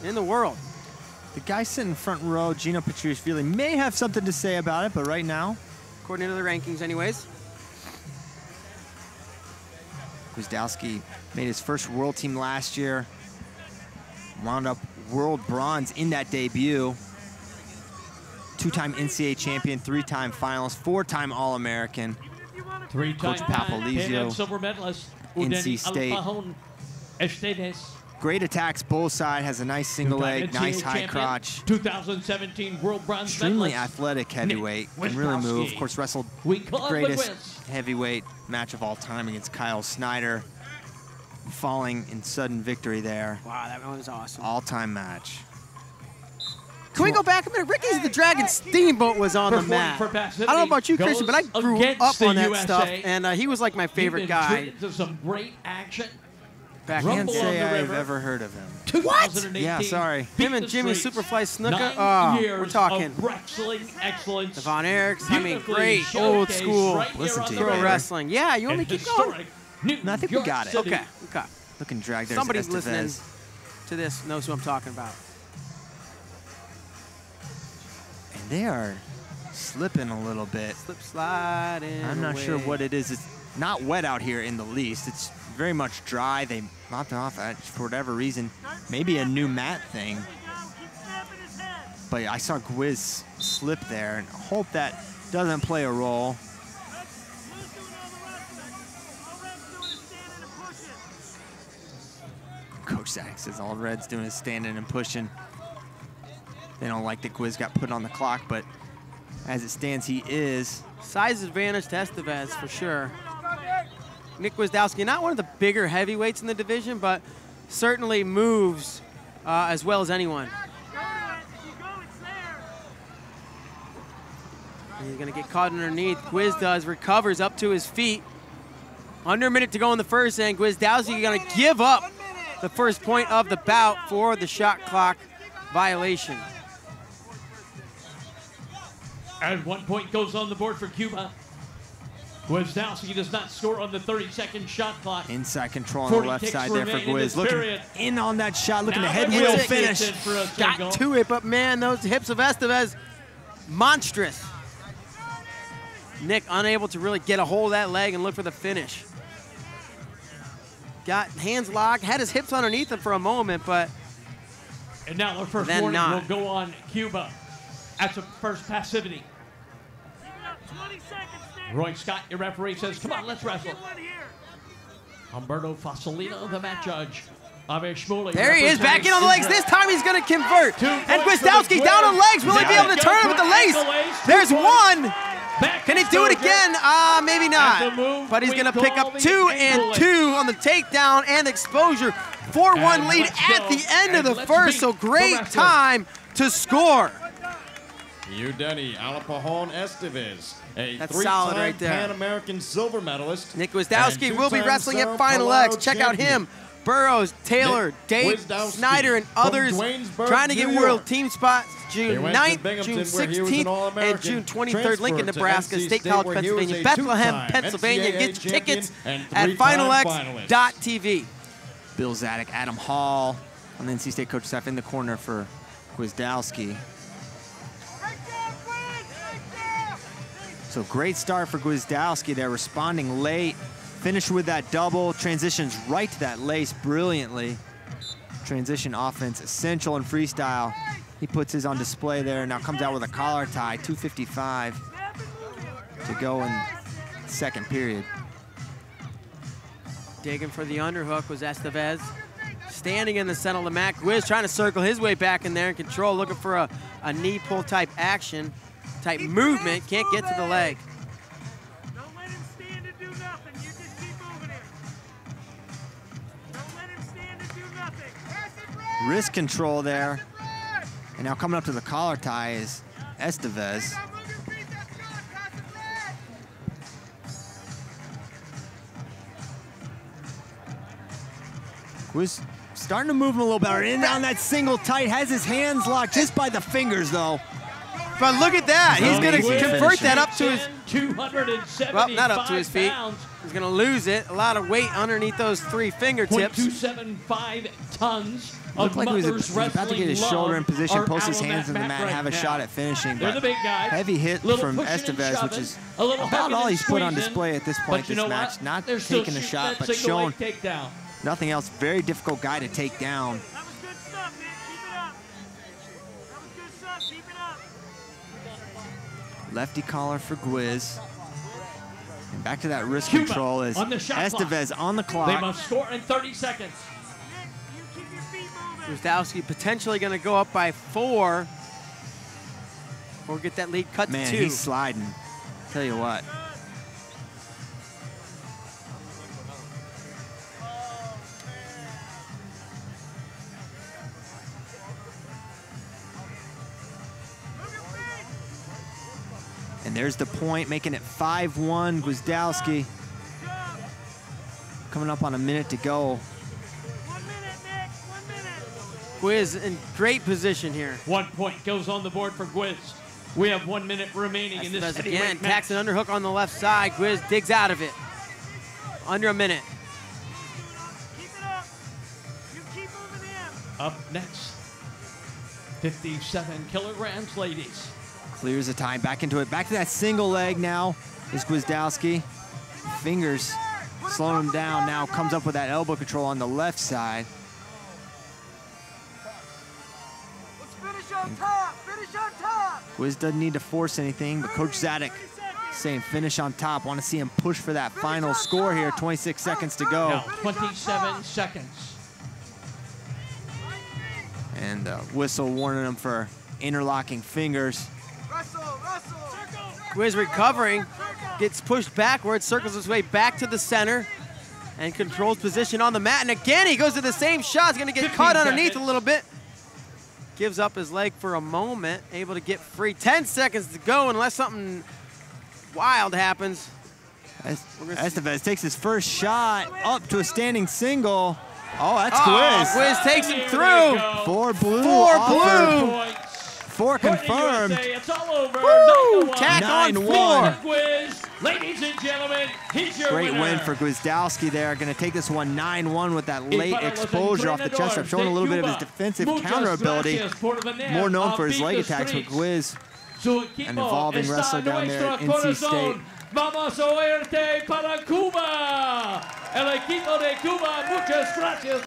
in the world. The guy sitting in front row, Gino Petriashvili, may have something to say about it, but right now, according to the rankings anyways. Gwiazdowski made his first world team last year, wound up world bronze in that debut. Two-time NCAA champion, three-time finalist, four-time All-American. Three-time silver medalist, NC State. Alapajon Estevez. Great attacks, both side, has a nice single leg, nice high crotch. 2017 world bronze Extremely medalist. athletic heavyweight, can really move. Of course, wrestled the greatest heavyweight match of all time against Kyle Snyder, falling in sudden victory there. Wow, that one was awesome. All-time match. Can we go back a minute? Ricky the Dragon Steamboat was on the mat. I don't know about you, Christian, but I grew up on that stuff, and he was like my favorite guy. Some great action. I can't say I've ever heard of him. What? Yeah, sorry. Him and Jimmy Superfly Snuka. Oh, we're talking. Wrestling excellence. Devon Eriks. I mean, great old school pro wrestling. Yeah, you want me to keep going? No, I think we got it. Okay. Looking drag there. Somebody listening to this knows who I'm talking about. And they are slipping a little bit. Slip sliding. I'm not sure what it is. It's not wet out here in the least. It's very much dry. They mopped it off for whatever reason. Maybe a new mat thing. But I saw Gwiz slip there, and hope that doesn't play a role. Coach Zach says all Red's doing is standing and pushing. They don't like that Gwiz got put on the clock, but as it stands, he is. Size advantage to Estevez for sure. Nick Gwiazdowski, not one of the bigger heavyweights in the division, but certainly moves as well as anyone. And he's going to get caught underneath. Gwiz does, recovers up to his feet. Under a minute to go in the first, and Gwiazdowski going to give up the first point of the bout for the shot clock violation. And 1 point goes on the board for Cuba. Gwiazdowski does not score on the 30-second shot clock. Inside control on the left side there for Gwiz. Looking in on that shot, looking to head wheel finish. Got to it, but man, those hips of Estevez, monstrous. Nick unable to really get a hold of that leg and look for the finish. Got hands locked, had his hips underneath him for a moment, but and now the first warning will go on Cuba. That's a first passivity. Roy Scott, your referee, says, come on, let's wrestle. Humberto Fasolino, the match judge. There he is, back in on the legs. This time he's going to convert. And Gwiazdowski down on legs. Will he be able to turn it with the lace? There's one. Can he do it again? Maybe not. But he's going to pick up 2 and 2 on the takedown and exposure. 4-1 lead at the end of the first, so great time to score. Yudenny Alapajon Estevez, a That's solid right there. Pan American silver medalist. Nick Gwiazdowski will be wrestling at Final X. Check out him, Burroughs, Taylor, Dave, Snyder, and others trying to get world team spots June 9th, June 16th, and June 23rd. Lincoln, Nebraska, State College, Pennsylvania, Bethlehem, Pennsylvania. Get your tickets at finalx.tv. Bill Zadek, Adam Hall on the NC State coach staff in the corner for Gwiazdowski. So great start for Gwiazdowski. They're responding late. Finished with that double. Transitions right to that lace brilliantly. Transition offense essential in freestyle. He puts his on display there. Now comes out with a collar tie. 2:55 to go in second period. Digging for the underhook was Estevez. Standing in the center of the mat. Gwiz trying to circle his way back in there in control, looking for a knee pull type action. Type movement, can't get to the leg. Don't let him stand and do nothing. You just keep moving him. Don't let him stand and do nothing. Wrist control there. And now coming up to the collar tie is Estevez. Gwiz starting to move him a little better. In on that single tight, has his hands locked just by the fingers though. But look at that. He's going to convert that up to his, 275 well, not up to his feet. pounds. He's going to lose it. A lot of weight underneath those 3 fingertips. 0.275 tons. Looked like he was about to get his shoulder in position, are post his out on hands that in the mat mat, right have a now. shot at finishing. They're But the big guys. heavy hit Little from pushing and Estevez, which shoving, is a little about hugging all and he's put on squeezing. display at this point But you this know match. what? Not They're still taking a shooting shot, that but single showing leg takedown. nothing else. Very difficult guy to take down. That was good stuff, man. Keep it up. That was good stuff. Keep it up. Lefty collar for Gwiz. And back to that wrist Cuba control is on the shot Estevez clock. on the They clock. must score in 30 seconds. Nick, you keep your feet moving. Gwiazdowski potentially going to go up by 4 or get that lead cut Man, to 2. he's sliding. Tell you what. And there's the point, making it 5-1. Gwiazdowski coming up on a minute to go. 1 minute, Nick. 1 minute. Gwiz in great position here. 1 point goes on the board for Gwiz. We have 1 minute remaining in this Estevez heavyweight again, match. tacks an underhook on the left side. Gwiz digs out of it. Under a minute. Keep it up. You keep moving in. Up next, 57 kilograms, ladies. Clears the time, back into it. Back to that single leg now is Gwiazdowski. Fingers slowing him down now. Comes up with that elbow control on the left side. Let's finish on top. Finish on top. Gwiz doesn't need to force anything, but Coach Zadek saying finish on top. Want to see him push for that final score here. 26 seconds to go. Now, 27 seconds. And whistle warning him for interlocking fingers. Gwiz recovering, gets pushed backwards, circles his way back to the center, and controls position on the mat. And again, he goes to the same shot. He's going to get 15 caught underneath seconds. a little bit. Gives up his leg for a moment, able to get free. 10 seconds to go unless something wild happens. Estevez takes his first shot up to a standing single. Oh, that's Oh, Gwiz. Gwiz takes him There through. they go. 4 blue. 4 offer. blue. Points. 4 For the confirmed. USA, it's all over. Woo! 9-1. Tack on 9-1. 4. Gwiz, ladies and gentlemen, he's your Great winner. win for Gwiazdowski there. Going to take this one 9-1 with that late para los exposure off the chest strap, showing a little bit of his Cuba. defensive Muchas counter ability. gracias por venir More known a for his beat leg the attacks, but streets. Gwiz, Su equipo an evolving está wrestler down there at nuestro NC State. corazón. Vamos a oírte para Cuba. El equipo de Cuba, muchas gracias.